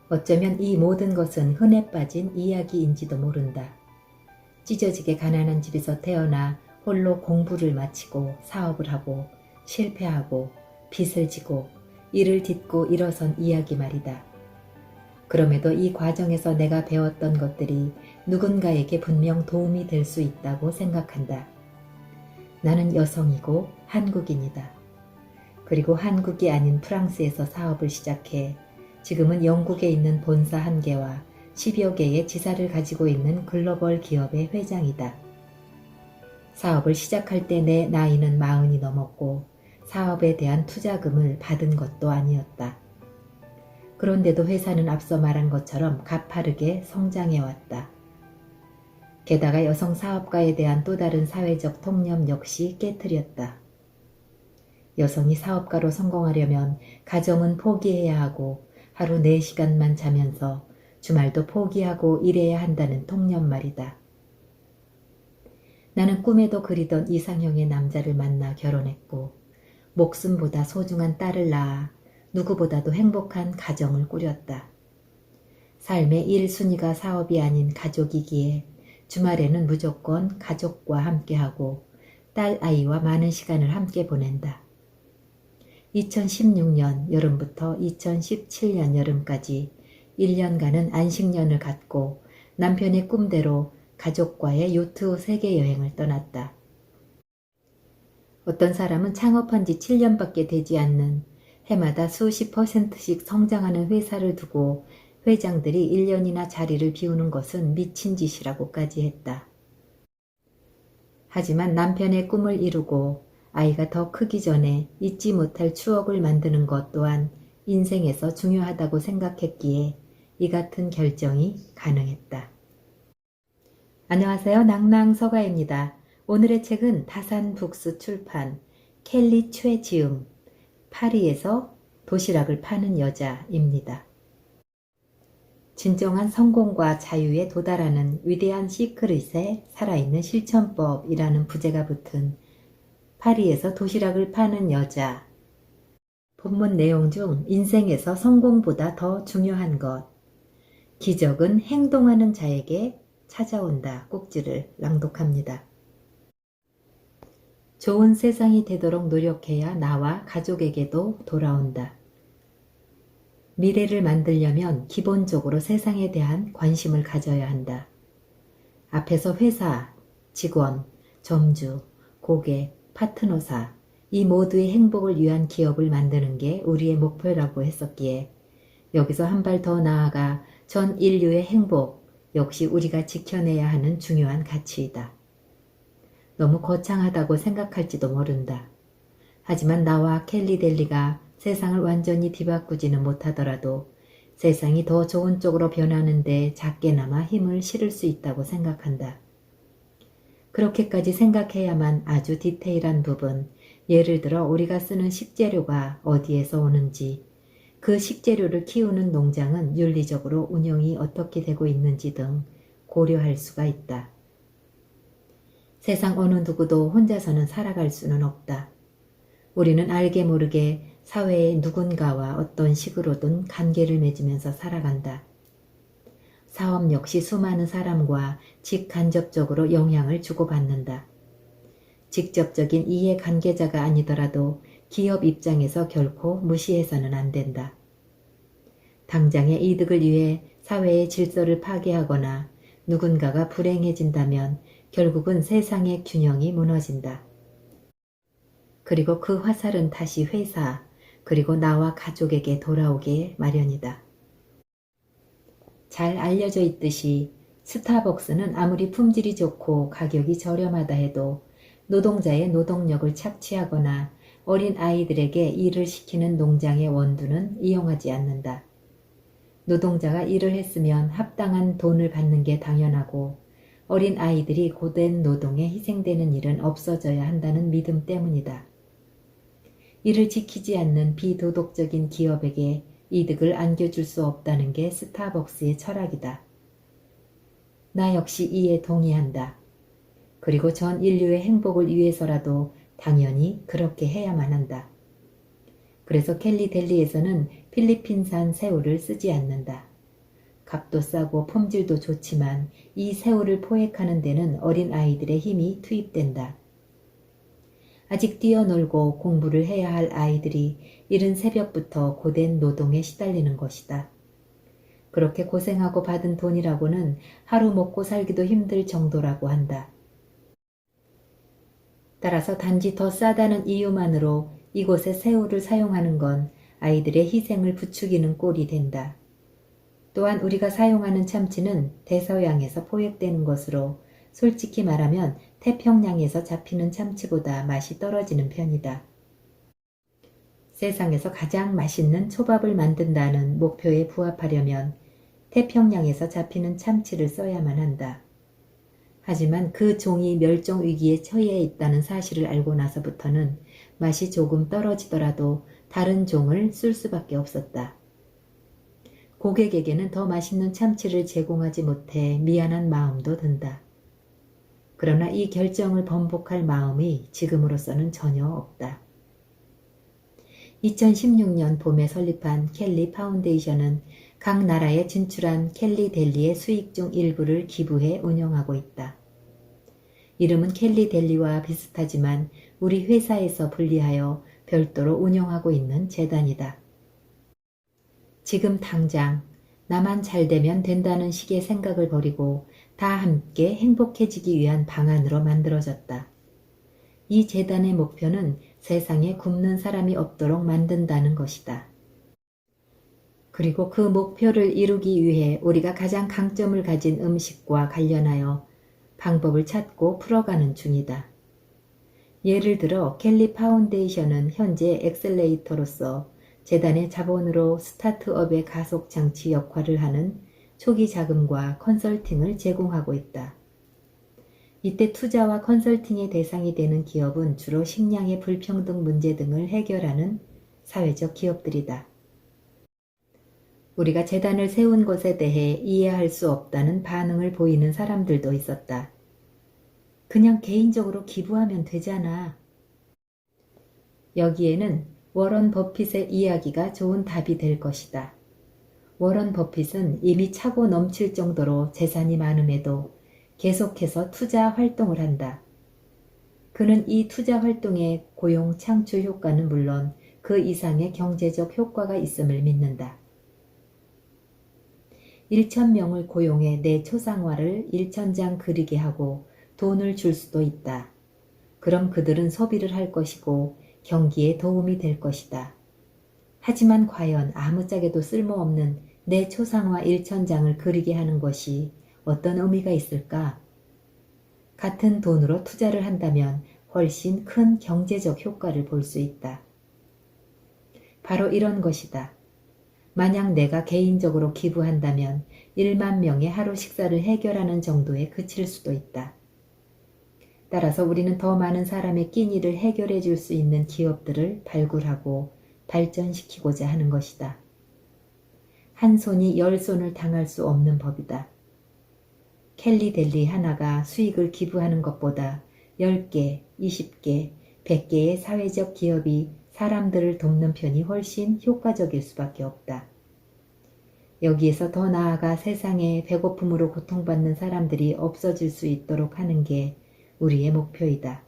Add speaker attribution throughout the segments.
Speaker 1: 어쩌면 이 모든 것은 흔해 빠진 이야기인지도 모른다. 찢어지게 가난한 집에서 태어나 홀로 공부를 마치고 사업을 하고 실패하고 빚을 지고 이를 딛고 일어선 이야기 말이다. 그럼에도 이 과정에서 내가 배웠던 것들이 누군가에게 분명 도움이 될 수 있다고 생각한다. 나는 여성이고 한국인이다. 그리고 한국이 아닌 프랑스에서 사업을 시작해 지금은 영국에 있는 본사 1개와 10여 개의 지사를 가지고 있는 글로벌 기업의 회장이다. 사업을 시작할 때 내 나이는 40이 넘었고 사업에 대한 투자금을 받은 것도 아니었다. 그런데도 회사는 앞서 말한 것처럼 가파르게 성장해왔다. 게다가 여성 사업가에 대한 또 다른 사회적 통념 역시 깨트렸다. 여성이 사업가로 성공하려면 가정은 포기해야 하고 하루 4시간만 자면서 주말도 포기하고 일해야 한다는 통념 말이다. 나는 꿈에도 그리던 이상형의 남자를 만나 결혼했고 목숨보다 소중한 딸을 낳아 누구보다도 행복한 가정을 꾸렸다. 삶의 1순위가 사업이 아닌 가족이기에 주말에는 무조건 가족과 함께하고 딸 아이와 많은 시간을 함께 보낸다. 2016년 여름부터 2017년 여름까지 1년간은 안식년을 갖고 남편의 꿈대로 가족과의 요트 세계 여행을 떠났다. 어떤 사람은 창업한 지 7년밖에 되지 않는 해마다 수십 %씩 성장하는 회사를 두고 회장들이 1년이나 자리를 비우는 것은 미친 짓이라고까지 했다. 하지만 남편의 꿈을 이루고 아이가 더 크기 전에 잊지 못할 추억을 만드는 것 또한 인생에서 중요하다고 생각했기에 이 같은 결정이 가능했다. 안녕하세요. 낭낭서가입니다. 오늘의 책은 다산북스 출판 켈리 최지음 파리에서 도시락을 파는 여자입니다. 진정한 성공과 자유에 도달하는 위대한 시크릿의 살아있는 실천법이라는 부제가 붙은 파리에서 도시락을 파는 여자. 본문 내용 중 인생에서 성공보다 더 중요한 것. 기적은 행동하는 자에게 찾아온다. 꼭지를 낭독합니다. 좋은 세상이 되도록 노력해야 나와 가족에게도 돌아온다. 미래를 만들려면 기본적으로 세상에 대한 관심을 가져야 한다. 앞에서 회사, 직원, 점주, 고객, 파트너사, 이 모두의 행복을 위한 기업을 만드는 게 우리의 목표라고 했었기에 여기서 한 발 더 나아가 전 인류의 행복 역시 우리가 지켜내야 하는 중요한 가치이다. 너무 거창하다고 생각할지도 모른다. 하지만 나와 켈리 델리가 세상을 완전히 뒤바꾸지는 못하더라도 세상이 더 좋은 쪽으로 변하는데 작게나마 힘을 실을 수 있다고 생각한다. 그렇게까지 생각해야만 아주 디테일한 부분, 예를 들어 우리가 쓰는 식재료가 어디에서 오는지, 그 식재료를 키우는 농장은 윤리적으로 운영이 어떻게 되고 있는지 등 고려할 수가 있다. 세상 어느 누구도 혼자서는 살아갈 수는 없다. 우리는 알게 모르게 사회의 누군가와 어떤 식으로든 관계를 맺으면서 살아간다. 사업 역시 수많은 사람과 직간접적으로 영향을 주고받는다. 직접적인 이해관계자가 아니더라도 기업 입장에서 결코 무시해서는 안 된다. 당장의 이득을 위해 사회의 질서를 파괴하거나 누군가가 불행해진다면 결국은 세상의 균형이 무너진다. 그리고 그 화살은 다시 회사, 그리고 나와 가족에게 돌아오게 마련이다. 잘 알려져 있듯이 스타벅스는 아무리 품질이 좋고 가격이 저렴하다 해도 노동자의 노동력을 착취하거나 어린 아이들에게 일을 시키는 농장의 원두는 이용하지 않는다. 노동자가 일을 했으면 합당한 돈을 받는 게 당연하고 어린 아이들이 고된 노동에 희생되는 일은 없어져야 한다는 믿음 때문이다. 이를 지키지 않는 비도덕적인 기업에게 이득을 안겨줄 수 없다는 게 스타벅스의 철학이다. 나 역시 이에 동의한다. 그리고 전 인류의 행복을 위해서라도 당연히 그렇게 해야만 한다. 그래서 켈리 델리에서는 필리핀산 새우를 쓰지 않는다. 값도 싸고 품질도 좋지만 이 새우를 포획하는 데는 어린 아이들의 힘이 투입된다. 아직 뛰어놀고 공부를 해야 할 아이들이 이른 새벽부터 고된 노동에 시달리는 것이다. 그렇게 고생하고 받은 돈이라고는 하루 먹고 살기도 힘들 정도라고 한다. 따라서 단지 더 싸다는 이유만으로 이곳에 새우를 사용하는 건 아이들의 희생을 부추기는 꼴이 된다. 또한 우리가 사용하는 참치는 대서양에서 포획되는 것으로 솔직히 말하면 태평양에서 잡히는 참치보다 맛이 떨어지는 편이다. 세상에서 가장 맛있는 초밥을 만든다는 목표에 부합하려면 태평양에서 잡히는 참치를 써야만 한다. 하지만 그 종이 멸종 위기에 처해 있다는 사실을 알고 나서부터는 맛이 조금 떨어지더라도 다른 종을 쓸 수밖에 없었다. 고객에게는 더 맛있는 참치를 제공하지 못해 미안한 마음도 든다. 그러나 이 결정을 번복할 마음이 지금으로서는 전혀 없다. 2016년 봄에 설립한 켈리 파운데이션은 각 나라에 진출한 켈리 델리의 수익 중 일부를 기부해 운영하고 있다. 이름은 켈리 델리와 비슷하지만 우리 회사에서 분리하여 별도로 운영하고 있는 재단이다. 지금 당장 나만 잘 되면 된다는 식의 생각을 버리고 다 함께 행복해지기 위한 방안으로 만들어졌다. 이 재단의 목표는 세상에 굶는 사람이 없도록 만든다는 것이다. 그리고 그 목표를 이루기 위해 우리가 가장 강점을 가진 음식과 관련하여 방법을 찾고 풀어가는 중이다. 예를 들어 켈리 파운데이션은 현재 엑셀레이터로서 재단의 자본으로 스타트업의 가속 장치 역할을 하는 초기 자금과 컨설팅을 제공하고 있다. 이때 투자와 컨설팅의 대상이 되는 기업은 주로 식량의 불평등 문제 등을 해결하는 사회적 기업들이다. 우리가 재단을 세운 것에 대해 이해할 수 없다는 반응을 보이는 사람들도 있었다. 그냥 개인적으로 기부하면 되잖아. 여기에는 워런 버핏의 이야기가 좋은 답이 될 것이다. 워런 버핏은 이미 차고 넘칠 정도로 재산이 많음에도 계속해서 투자 활동을 한다. 그는 이 투자 활동의 고용 창출 효과는 물론 그 이상의 경제적 효과가 있음을 믿는다. 1,000명을 고용해 내 초상화를 1,000장 그리게 하고 돈을 줄 수도 있다. 그럼 그들은 소비를 할 것이고 경기에 도움이 될 것이다. 하지만 과연 아무짝에도 쓸모없는 내 초상화 1,000장을 그리게 하는 것이 어떤 의미가 있을까? 같은 돈으로 투자를 한다면 훨씬 큰 경제적 효과를 볼 수 있다. 바로 이런 것이다. 만약 내가 개인적으로 기부한다면 1만 명의 하루 식사를 해결하는 정도에 그칠 수도 있다. 따라서 우리는 더 많은 사람의 끼니를 해결해 줄 수 있는 기업들을 발굴하고 발전시키고자 하는 것이다. 한 손이 10손을 당할 수 없는 법이다. 켈리 델리 하나가 수익을 기부하는 것보다 10개, 20개, 100개의 사회적 기업이 사람들을 돕는 편이 훨씬 효과적일 수밖에 없다. 여기에서 더 나아가 세상에 배고픔으로 고통받는 사람들이 없어질 수 있도록 하는 게 우리의 목표이다.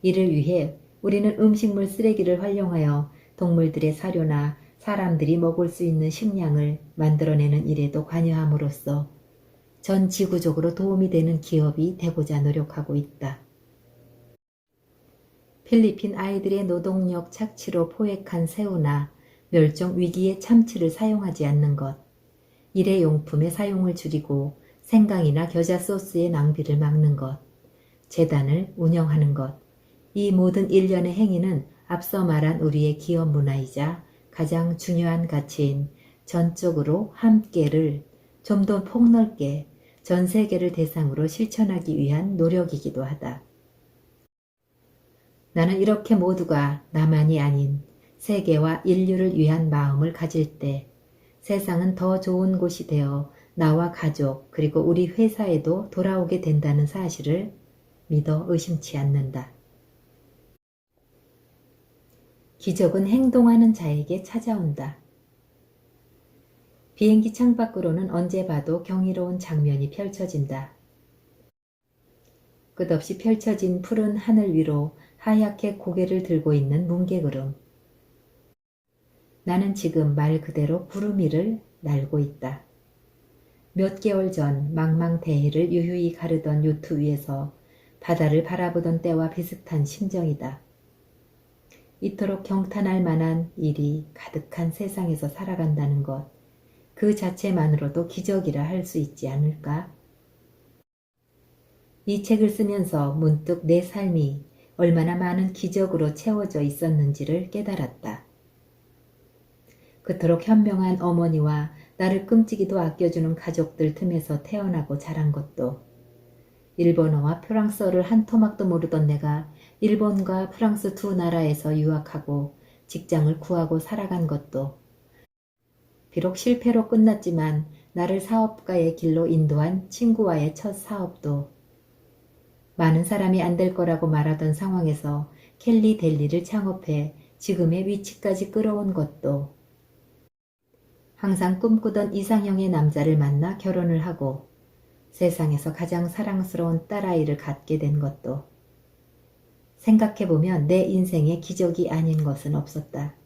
Speaker 1: 이를 위해 우리는 음식물 쓰레기를 활용하여 동물들의 사료나 사람들이 먹을 수 있는 식량을 만들어내는 일에도 관여함으로써 전 지구적으로 도움이 되는 기업이 되고자 노력하고 있다. 필리핀 아이들의 노동력 착취로 포획한 새우나 멸종 위기의 참치를 사용하지 않는 것, 일회용품의 사용을 줄이고 생강이나 겨자 소스의 낭비를 막는 것, 재단을 운영하는 것, 이 모든 일련의 행위는 앞서 말한 우리의 기업 문화이자 가장 중요한 가치인 전적으로 함께를 좀 더 폭넓게 전 세계를 대상으로 실천하기 위한 노력이기도 하다. 나는 이렇게 모두가 나만이 아닌 세계와 인류를 위한 마음을 가질 때 세상은 더 좋은 곳이 되어 나와 가족 그리고 우리 회사에도 돌아오게 된다는 사실을 믿어 의심치 않는다. 기적은 행동하는 자에게 찾아온다. 비행기 창밖으로는 언제 봐도 경이로운 장면이 펼쳐진다. 끝없이 펼쳐진 푸른 하늘 위로 하얗게 고개를 들고 있는 뭉게구름. 나는 지금 말 그대로 구름 위를 날고 있다. 몇 개월 전 망망대해를 유유히 가르던 요트 위에서 바다를 바라보던 때와 비슷한 심정이다. 이토록 경탄할 만한 일이 가득한 세상에서 살아간다는 것, 그 자체만으로도 기적이라 할 수 있지 않을까? 이 책을 쓰면서 문득 내 삶이 얼마나 많은 기적으로 채워져 있었는지를 깨달았다. 그토록 현명한 어머니와 나를 끔찍이도 아껴주는 가족들 틈에서 태어나고 자란 것도, 일본어와 프랑스어를 한 토막도 모르던 내가 일본과 프랑스 두 나라에서 유학하고 직장을 구하고 살아간 것도, 비록 실패로 끝났지만 나를 사업가의 길로 인도한 친구와의 첫 사업도, 많은 사람이 안 될 거라고 말하던 상황에서 켈리 델리를 창업해 지금의 위치까지 끌어온 것도, 항상 꿈꾸던 이상형의 남자를 만나 결혼을 하고 세상에서 가장 사랑스러운 딸아이를 갖게 된 것도, 생각해보면 내 인생에 기적이 아닌 것은 없었다.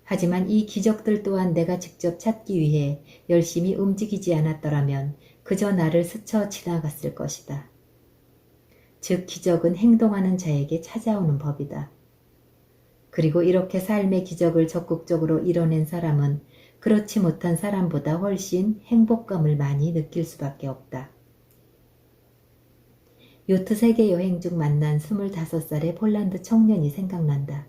Speaker 1: 하지만 이 기적들 또한 내가 직접 찾기 위해 열심히 움직이지 않았더라면 그저 나를 스쳐 지나갔을 것이다. 즉 기적은 행동하는 자에게 찾아오는 법이다. 그리고 이렇게 삶의 기적을 적극적으로 이뤄낸 사람은 그렇지 못한 사람보다 훨씬 행복감을 많이 느낄 수밖에 없다. 요트 세계 여행 중 만난 25살의 폴란드 청년이 생각난다.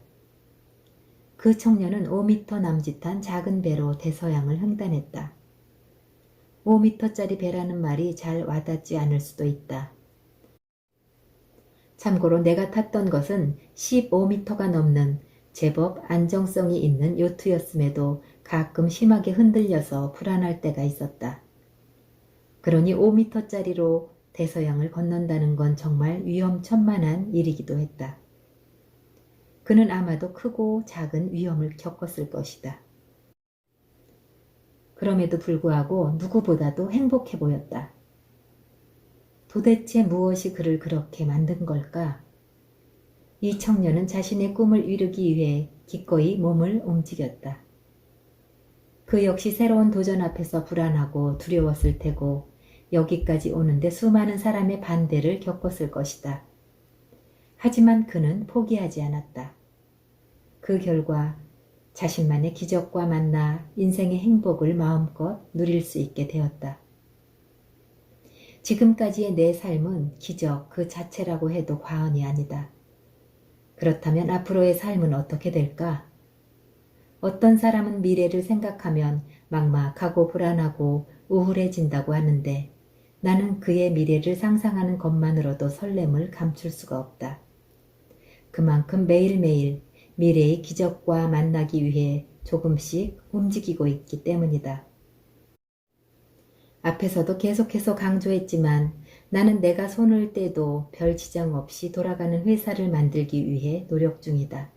Speaker 1: 그 청년은 5m 남짓한 작은 배로 대서양을 횡단했다. 5m짜리 배라는 말이 잘 와닿지 않을 수도 있다. 참고로 내가 탔던 것은 15m가 넘는 제법 안정성이 있는 요트였음에도 가끔 심하게 흔들려서 불안할 때가 있었다. 그러니 5m짜리로 대서양을 건넌다는 건 정말 위험천만한 일이기도 했다. 그는 아마도 크고 작은 위험을 겪었을 것이다. 그럼에도 불구하고 누구보다도 행복해 보였다. 도대체 무엇이 그를 그렇게 만든 걸까? 이 청년은 자신의 꿈을 이루기 위해 기꺼이 몸을 움직였다. 그 역시 새로운 도전 앞에서 불안하고 두려웠을 테고 여기까지 오는데 수많은 사람의 반대를 겪었을 것이다. 하지만 그는 포기하지 않았다. 그 결과 자신만의 기적과 만나 인생의 행복을 마음껏 누릴 수 있게 되었다. 지금까지의 내 삶은 기적 그 자체라고 해도 과언이 아니다. 그렇다면 앞으로의 삶은 어떻게 될까? 어떤 사람은 미래를 생각하면 막막하고 불안하고 우울해진다고 하는데 나는 그의 미래를 상상하는 것만으로도 설렘을 감출 수가 없다. 그만큼 매일매일 미래의 기적과 만나기 위해 조금씩 움직이고 있기 때문이다. 앞에서도 계속해서 강조했지만 나는 내가 손을 떼도 별 지장 없이 돌아가는 회사를 만들기 위해 노력 중이다.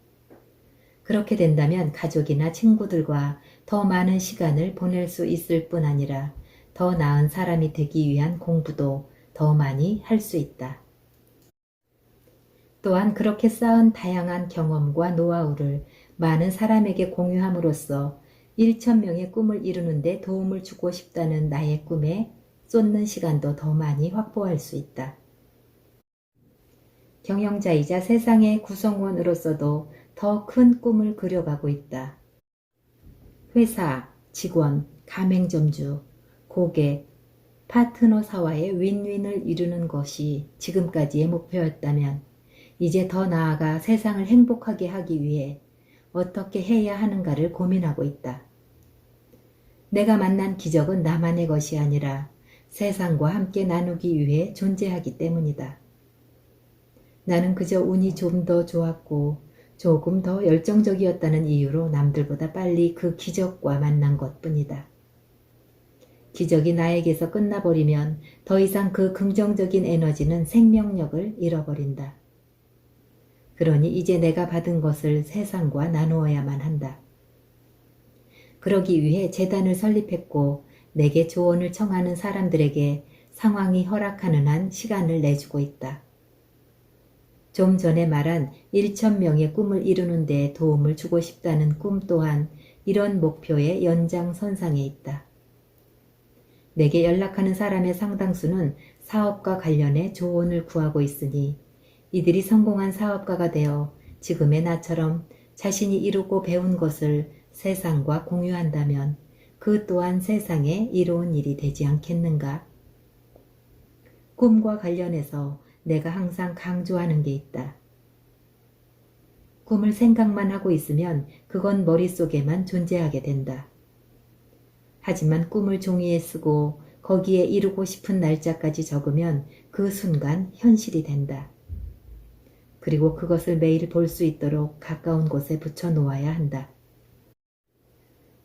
Speaker 1: 그렇게 된다면 가족이나 친구들과 더 많은 시간을 보낼 수 있을 뿐 아니라 더 나은 사람이 되기 위한 공부도 더 많이 할 수 있다. 또한 그렇게 쌓은 다양한 경험과 노하우를 많은 사람에게 공유함으로써 1,000명의 꿈을 이루는 데 도움을 주고 싶다는 나의 꿈에 쏟는 시간도 더 많이 확보할 수 있다. 경영자이자 세상의 구성원으로서도 더 큰 꿈을 그려가고 있다. 회사, 직원, 가맹점주, 고객, 파트너사와의 윈윈을 이루는 것이 지금까지의 목표였다면 이제 더 나아가 세상을 행복하게 하기 위해 어떻게 해야 하는가를 고민하고 있다. 내가 만난 기적은 나만의 것이 아니라 세상과 함께 나누기 위해 존재하기 때문이다. 나는 그저 운이 좀 더 좋았고 조금 더 열정적이었다는 이유로 남들보다 빨리 그 기적과 만난 것뿐이다. 기적이 나에게서 끝나버리면 더 이상 그 긍정적인 에너지는 생명력을 잃어버린다. 그러니 이제 내가 받은 것을 세상과 나누어야만 한다. 그러기 위해 재단을 설립했고 내게 조언을 청하는 사람들에게 상황이 허락하는 한 시간을 내주고 있다. 좀 전에 말한 1,000명의 꿈을 이루는 데 도움을 주고 싶다는 꿈 또한 이런 목표의 연장선상에 있다. 내게 연락하는 사람의 상당수는 사업과 관련해 조언을 구하고 있으니 이들이 성공한 사업가가 되어 지금의 나처럼 자신이 이루고 배운 것을 세상과 공유한다면 그 또한 세상에 이로운 일이 되지 않겠는가? 꿈과 관련해서 내가 항상 강조하는 게 있다. 꿈을 생각만 하고 있으면 그건 머릿속에만 존재하게 된다. 하지만 꿈을 종이에 쓰고 거기에 이루고 싶은 날짜까지 적으면 그 순간 현실이 된다. 그리고 그것을 매일 볼 수 있도록 가까운 곳에 붙여 놓아야 한다.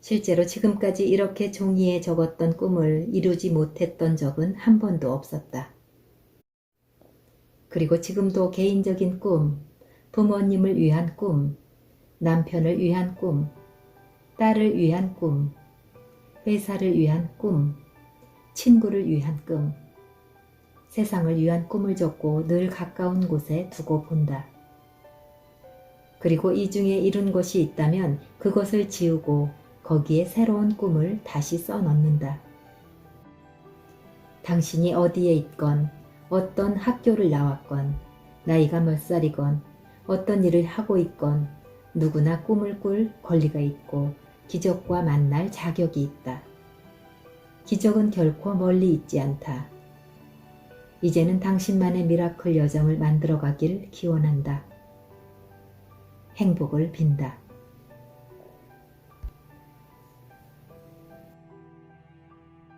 Speaker 1: 실제로 지금까지 이렇게 종이에 적었던 꿈을 이루지 못했던 적은 한 번도 없었다. 그리고 지금도 개인적인 꿈, 부모님을 위한 꿈, 남편을 위한 꿈, 딸을 위한 꿈, 회사를 위한 꿈, 친구를 위한 꿈, 세상을 위한 꿈을 적고 늘 가까운 곳에 두고 본다. 그리고 이 중에 이룬 것이 있다면 그것을 지우고 거기에 새로운 꿈을 다시 써넣는다. 당신이 어디에 있건, 어떤 학교를 나왔건, 나이가 몇 살이건, 어떤 일을 하고 있건 누구나 꿈을 꿀 권리가 있고 기적과 만날 자격이 있다. 기적은 결코 멀리 있지 않다. 이제는 당신만의 미라클 여정을 만들어가길 기원한다. 행복을 빈다.